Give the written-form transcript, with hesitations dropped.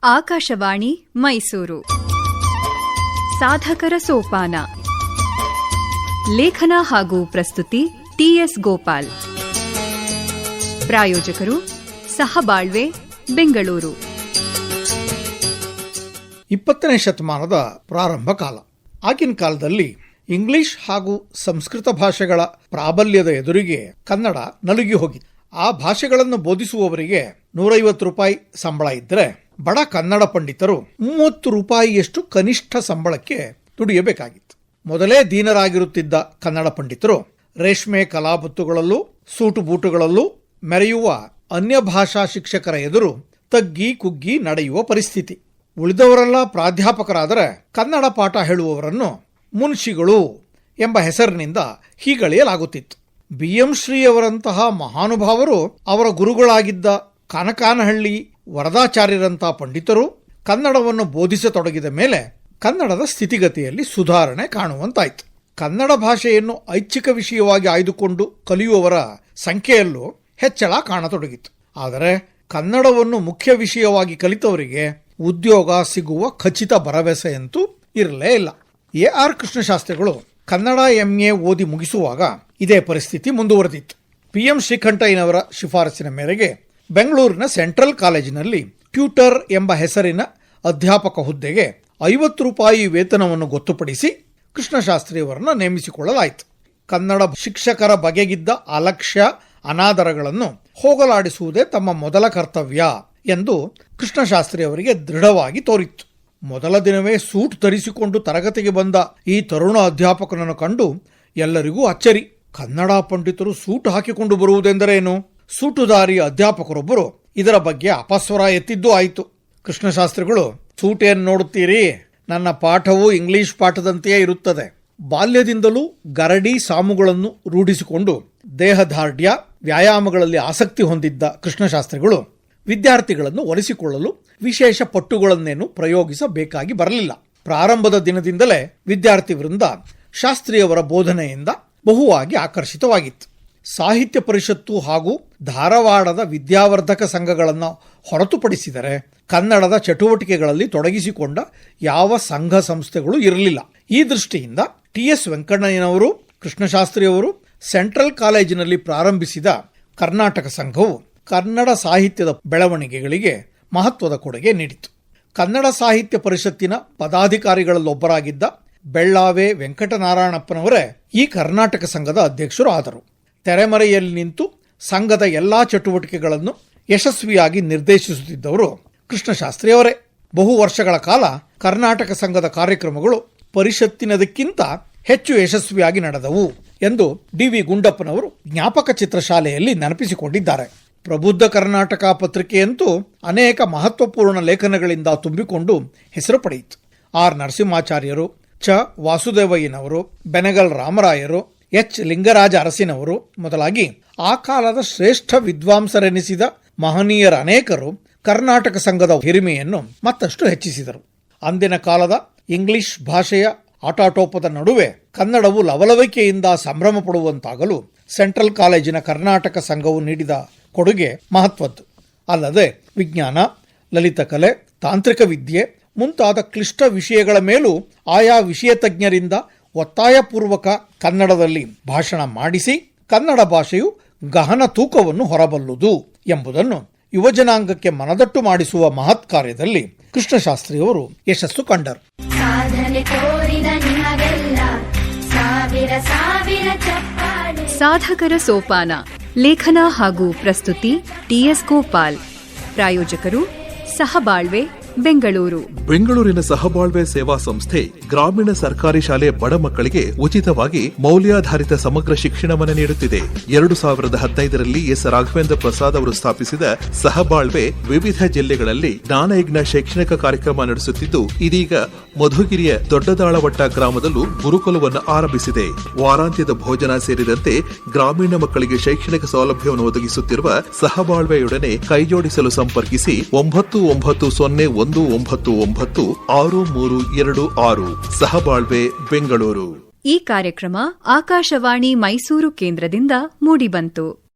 ಆಕಾಶವಾಣಿ ಮೈಸೂರು. ಸಾಧಕರ ಸೋಪಾನ. ಲೇಖನ ಹಾಗೂ ಪ್ರಸ್ತುತಿ ಟಿಎಸ್ ಗೋಪಾಲ್. ಪ್ರಾಯೋಜಕರು ಸಹಬಾಳ್ವೆ, ಬೆಂಗಳೂರು. 20ನೇ ಶತಮಾನದ ಪ್ರಾರಂಭ ಕಾಲ. ಆಗಿನ ಕಾಲದಲ್ಲಿ ಇಂಗ್ಲಿಷ್ ಹಾಗೂ ಸಂಸ್ಕೃತ ಭಾಷೆಗಳ ಪ್ರಾಬಲ್ಯದ ಎದುರಿಗೆ ಕನ್ನಡ ನಲುಗಿ ಹೋಗಿತ್ತು. ಆ ಭಾಷೆಗಳನ್ನು ಬೋಧಿಸುವವರಿಗೆ 150 ರೂಪಾಯಿ ಸಂಬಳ ಇದ್ದರೆ ಬಡ ಕನ್ನಡ ಪಂಡಿತರು 30 ರೂಪಾಯಿಯಷ್ಟು ಕನಿಷ್ಠ ಸಂಬಳಕ್ಕೆ ದುಡಿಯಬೇಕಾಗಿತ್ತು. ಮೊದಲೇ ದೀನರಾಗಿರುತ್ತಿದ್ದ ಕನ್ನಡ ಪಂಡಿತರು ರೇಷ್ಮೆ ಕಲಾಬುತ್ತುಗಳಲ್ಲೂ ಸೂಟು ಬೂಟುಗಳಲ್ಲೂ ಮೆರೆಯುವ ಅನ್ಯ ಭಾಷಾ ಶಿಕ್ಷಕರ ಎದುರು ತಗ್ಗಿ ಕುಗ್ಗಿ ನಡೆಯುವ ಪರಿಸ್ಥಿತಿ. ಉಳಿದವರೆಲ್ಲ ಪ್ರಾಧ್ಯಾಪಕರಾದರೆ ಕನ್ನಡ ಪಾಠ ಹೇಳುವವರನ್ನು ಮುನ್ಷಿಗಳು ಎಂಬ ಹೆಸರಿನಿಂದ ಹೀಗಳೆಯಲಾಗುತ್ತಿತ್ತು. BM ಶ್ರೀಯವರಂತಹ ಮಹಾನುಭಾವರು, ಅವರ ಗುರುಗಳಾಗಿದ್ದ ಕಾನಕಾನಹಳ್ಳಿ ವರದಾಚಾರ್ಯರಂತಹ ಪಂಡಿತರು ಕನ್ನಡವನ್ನು ಬೋಧಿಸತೊಡಗಿದ ಮೇಲೆ ಕನ್ನಡದ ಸ್ಥಿತಿಗತಿಯಲ್ಲಿ ಸುಧಾರಣೆ ಕಾಣುವಂತಾಯಿತು. ಕನ್ನಡ ಭಾಷೆಯನ್ನು ಐಚ್ಛಿಕ ವಿಷಯವಾಗಿ ಆಯ್ದುಕೊಂಡು ಕಲಿಯುವವರ ಸಂಖ್ಯೆಯಲ್ಲೂ ಹೆಚ್ಚಳ ಕಾಣತೊಡಗಿತು. ಆದರೆ ಕನ್ನಡವನ್ನು ಮುಖ್ಯ ವಿಷಯವಾಗಿ ಕಲಿತವರಿಗೆ ಉದ್ಯೋಗ ಸಿಗುವ ಖಚಿತ ಭರವಸೆಯಂತೂ ಇರಲೇ ಇಲ್ಲ. AR ಕೃಷ್ಣಶಾಸ್ತ್ರಿಗಳು ಕನ್ನಡ MA ಓದಿ ಮುಗಿಸುವಾಗ ಇದೇ ಪರಿಸ್ಥಿತಿ ಮುಂದುವರೆದಿತ್ತು. PM ಶ್ರೀಕಂಠಯ್ಯನವರ ಶಿಫಾರಸಿನ ಮೇರೆಗೆ ಬೆಂಗಳೂರಿನ ಸೆಂಟ್ರಲ್ ಕಾಲೇಜಿನಲ್ಲಿ ಟ್ಯೂಟರ್ ಎಂಬ ಹೆಸರಿನ ಅಧ್ಯಾಪಕ ಹುದ್ದೆಗೆ 50 ರೂಪಾಯಿ ವೇತನವನ್ನು ಗೊತ್ತುಪಡಿಸಿ ಕೃಷ್ಣಶಾಸ್ತ್ರಿಯವರನ್ನು ನೇಮಿಸಿಕೊಳ್ಳಲಾಯಿತು. ಕನ್ನಡ ಶಿಕ್ಷಕರ ಬಗೆಗಿದ್ದ ಅಲಕ್ಷ್ಯ ಅನಾದರಗಳನ್ನು ಹೋಗಲಾಡಿಸುವುದೇ ತಮ್ಮ ಮೊದಲ ಕರ್ತವ್ಯ ಎಂದು ಕೃಷ್ಣಶಾಸ್ತ್ರಿಯವರಿಗೆ ದೃಢವಾಗಿ ತೋರಿತ್ತು. ಮೊದಲ ದಿನವೇ ಸೂಟ್ ಧರಿಸಿಕೊಂಡು ತರಗತಿಗೆ ಬಂದ ಈ ತರುಣ ಅಧ್ಯಾಪಕನನ್ನು ಕಂಡು ಎಲ್ಲರಿಗೂ ಅಚ್ಚರಿ. ಕನ್ನಡ ಪಂಡಿತರು ಸೂಟ್ ಹಾಕಿಕೊಂಡು ಬರುವುದೆಂದರೇನು? ಸೂಟುದಾರಿ ಅಧ್ಯಾಪಕರೊಬ್ಬರು ಇದರ ಬಗ್ಗೆ ಅಪಸ್ವರ ಎತ್ತಿದ್ದೂ ಆಯಿತು. ಕೃಷ್ಣಶಾಸ್ತ್ರಿಗಳು, ಸೂಟ್ ಏನ್ ನೋಡುತ್ತೀರಿ, ನನ್ನ ಪಾಠವು ಇಂಗ್ಲಿಷ್ ಪಾಠದಂತೆಯೇ ಇರುತ್ತದೆ. ಬಾಲ್ಯದಿಂದಲೂ ಗರಡಿ ಸಾಮುಗಳನ್ನು ರೂಢಿಸಿಕೊಂಡು ದೇಹದಾರ್ಢ್ಯ ವ್ಯಾಯಾಮಗಳಲ್ಲಿ ಆಸಕ್ತಿ ಹೊಂದಿದ್ದ ಕೃಷ್ಣಶಾಸ್ತ್ರಿಗಳು ವಿದ್ಯಾರ್ಥಿಗಳನ್ನು ಒಲಿಸಿಕೊಳ್ಳಲು ವಿಶೇಷ ಪಟ್ಟುಗಳನ್ನೇನು ಪ್ರಯೋಗಿಸಬೇಕಾಗಿ ಬರಲಿಲ್ಲ. ಪ್ರಾರಂಭದ ದಿನದಿಂದಲೇ ವಿದ್ಯಾರ್ಥಿ ವೃಂದ ಶಾಸ್ತ್ರಿಯವರ ಬೋಧನೆಯಿಂದ ಬಹುವಾಗಿ ಆಕರ್ಷಿತವಾಗಿತ್ತು. ಸಾಹಿತ್ಯ ಪರಿಷತ್ತು ಹಾಗೂ ಧಾರವಾಡದ ವಿದ್ಯಾವರ್ಧಕ ಸಂಘಗಳನ್ನು ಹೊರತುಪಡಿಸಿದರೆ ಕನ್ನಡದ ಚಟುವಟಿಕೆಗಳಲ್ಲಿ ತೊಡಗಿಸಿಕೊಂಡ ಯಾವ ಸಂಘ ಸಂಸ್ಥೆಗಳು ಇರಲಿಲ್ಲ. ಈ ದೃಷ್ಟಿಯಿಂದ TS ವೆಂಕಣ್ಣಯ್ಯನವರು, ಕೃಷ್ಣಶಾಸ್ತ್ರಿಯವರು ಸೆಂಟ್ರಲ್ ಕಾಲೇಜಿನಲ್ಲಿ ಪ್ರಾರಂಭಿಸಿದ ಕರ್ನಾಟಕ ಸಂಘವು ಕನ್ನಡ ಸಾಹಿತ್ಯದ ಬೆಳವಣಿಗೆಗಳಿಗೆ ಮಹತ್ವದ ಕೊಡುಗೆ ನೀಡಿತು. ಕನ್ನಡ ಸಾಹಿತ್ಯ ಪರಿಷತ್ತಿನ ಪದಾಧಿಕಾರಿಗಳಲ್ಲೊಬ್ಬರಾಗಿದ್ದ ಬೆಳ್ಳಾವೆ ವೆಂಕಟನಾರಾಯಣಪ್ಪನವರೇ ಈ ಕರ್ನಾಟಕ ಸಂಘದ ಅಧ್ಯಕ್ಷರು ಆದರು. ತೆರೆಮರೆಯಲ್ಲಿ ನಿಂತು ಸಂಘದ ಎಲ್ಲಾ ಚಟುವಟಿಕೆಗಳನ್ನು ಯಶಸ್ವಿಯಾಗಿ ನಿರ್ದೇಶಿಸುತ್ತಿದ್ದವರು ಕೃಷ್ಣಶಾಸ್ತ್ರಿಯವರೇ. ಬಹು ವರ್ಷಗಳ ಕಾಲ ಕರ್ನಾಟಕ ಸಂಘದ ಕಾರ್ಯಕ್ರಮಗಳು ಪರಿಷತ್ತಿನದಕ್ಕಿಂತ ಹೆಚ್ಚು ಯಶಸ್ವಿಯಾಗಿ ನಡೆದವು ಎಂದು DV ಗುಂಡಪ್ಪನವರು ಜ್ಞಾಪಕ ಚಿತ್ರಶಾಲೆಯಲ್ಲಿ ನೆನಪಿಸಿಕೊಂಡಿದ್ದಾರೆ. ಪ್ರಬುದ್ಧ ಕರ್ನಾಟಕ ಪತ್ರಿಕೆಯಂತೂ ಅನೇಕ ಮಹತ್ವಪೂರ್ಣ ಲೇಖನಗಳಿಂದ ತುಂಬಿಕೊಂಡು ಹೆಸರು ಪಡೆಯಿತು. R ನರಸಿಂಹಾಚಾರ್ಯರು, ಚ ವಾಸುದೇವಯ್ಯನವರು, ಬೆನಗಲ್ ರಾಮರಾಯರು, H ಲಿಂಗರಾಜ ಅರಸಿನವರು ಮೊದಲಾಗಿ ಆ ಕಾಲದ ಶ್ರೇಷ್ಠ ವಿದ್ವಾಂಸರೆನಿಸಿದ ಮಹನೀಯರ ಅನೇಕರು ಕರ್ನಾಟಕ ಸಂಘದ ಹಿರಿಮೆಯನ್ನು ಮತ್ತಷ್ಟು ಹೆಚ್ಚಿಸಿದರು. ಅಂದಿನ ಕಾಲದ ಇಂಗ್ಲಿಷ್ ಭಾಷೆಯ ಆಟಾಟೋಪದ ನಡುವೆ ಕನ್ನಡವು ಲವಲವಿಕೆಯಿಂದ ಸಂಭ್ರಮ ಪಡುವಂತಾಗಲು ಸೆಂಟ್ರಲ್ ಕಾಲೇಜಿನ ಕರ್ನಾಟಕ ಸಂಘವು ನೀಡಿದ ಕೊಡುಗೆ ಮಹತ್ವದ್ದು. ಅಲ್ಲದೆ ವಿಜ್ಞಾನ, ಲಲಿತಕಲೆ, ತಾಂತ್ರಿಕ ವಿದ್ಯೆ ಮುಂತಾದ ಕ್ಲಿಷ್ಟ ವಿಷಯಗಳ ಮೇಲೂ ಆಯಾ ವಿಷಯ ತಜ್ಞರಿಂದ ಒತ್ತಾಯಪೂರ್ವಕ ಕನ್ನಡದಲ್ಲಿ ಭಾಷಣ ಮಾಡಿಸಿ ಕನ್ನಡ ಭಾಷೆಯು ಗಹನ ತೂಕವನ್ನು ಹೊರಬಲ್ಲುದು ಎಂಬುದನ್ನು ಯುವಜನಾಂಗಕ್ಕೆ ಮನದಟ್ಟು ಮಾಡಿಸುವ ಮಹತ್ ಕಾರ್ಯದಲ್ಲಿ ಕೃಷ್ಣಶಾಸ್ತ್ರಿಯವರು ಯಶಸ್ಸು ಕಂಡರು. ಸಾಧಕರ ಸೋಪಾನ. ಲೇಖನ ಹಾಗೂ ಪ್ರಸ್ತುತಿ TS ಗೋಪಾಲ್. ಪ್ರಾಯೋಜಕರು ಸಹಬಾಳ್ವೆ, ಬೆಂಗಳೂರು. ಬೆಂಗಳೂರಿನ ಸಹಬಾಳ್ವೆ ಸೇವಾ ಸಂಸ್ಥೆ ಗ್ರಾಮೀಣ ಸರ್ಕಾರಿ ಶಾಲೆ ಬಡ ಮಕ್ಕಳಿಗೆ ಉಚಿತವಾಗಿ ಮೌಲ್ಯಾಧಾರಿತ ಸಮಗ್ರ ಶಿಕ್ಷಣವನ್ನು ನೀಡುತ್ತಿದೆ. 2015ರಲ್ಲಿ S ರಾಘವೇಂದ್ರ ಪ್ರಸಾದ್ ಅವರು ಸ್ಥಾಪಿಸಿದ ಸಹಬಾಳ್ವೆ ವಿವಿಧ ಜಿಲ್ಲೆಗಳಲ್ಲಿ ಜ್ಞಾನಯಜ್ಞ ಶೈಕ್ಷಣಿಕ ಕಾರ್ಯಕ್ರಮ ನಡೆಸುತ್ತಿದ್ದು, ಇದೀಗ ಮಧುಗಿರಿಯ ದೊಡ್ಡದಾಳವಟ್ಟ ಗ್ರಾಮದಲ್ಲೂ ಗುರುಕುಲವನ್ನು ಆರಂಭಿಸಿದೆ. ವಾರಾಂತ್ಯದ ಭೋಜನ ಸೇರಿದಂತೆ ಗ್ರಾಮೀಣ ಮಕ್ಕಳಿಗೆ ಶೈಕ್ಷಣಿಕ ಸೌಲಭ್ಯವನ್ನು ಒದಗಿಸುತ್ತಿರುವ ಸಹಬಾಳ್ವೆಯೊಡನೆ ಕೈಜೋಡಿಸಲು ಸಂಪರ್ಕಿಸಿ 9919963226. ಸಹಬಾಳ್ವೆ, ಬೆಂಗಳೂರು. ಈ ಕಾರ್ಯಕ್ರಮ ಆಕಾಶವಾಣಿ ಮೈಸೂರು ಕೇಂದ್ರದಿಂದ ಮೂಡಿಬಂತು.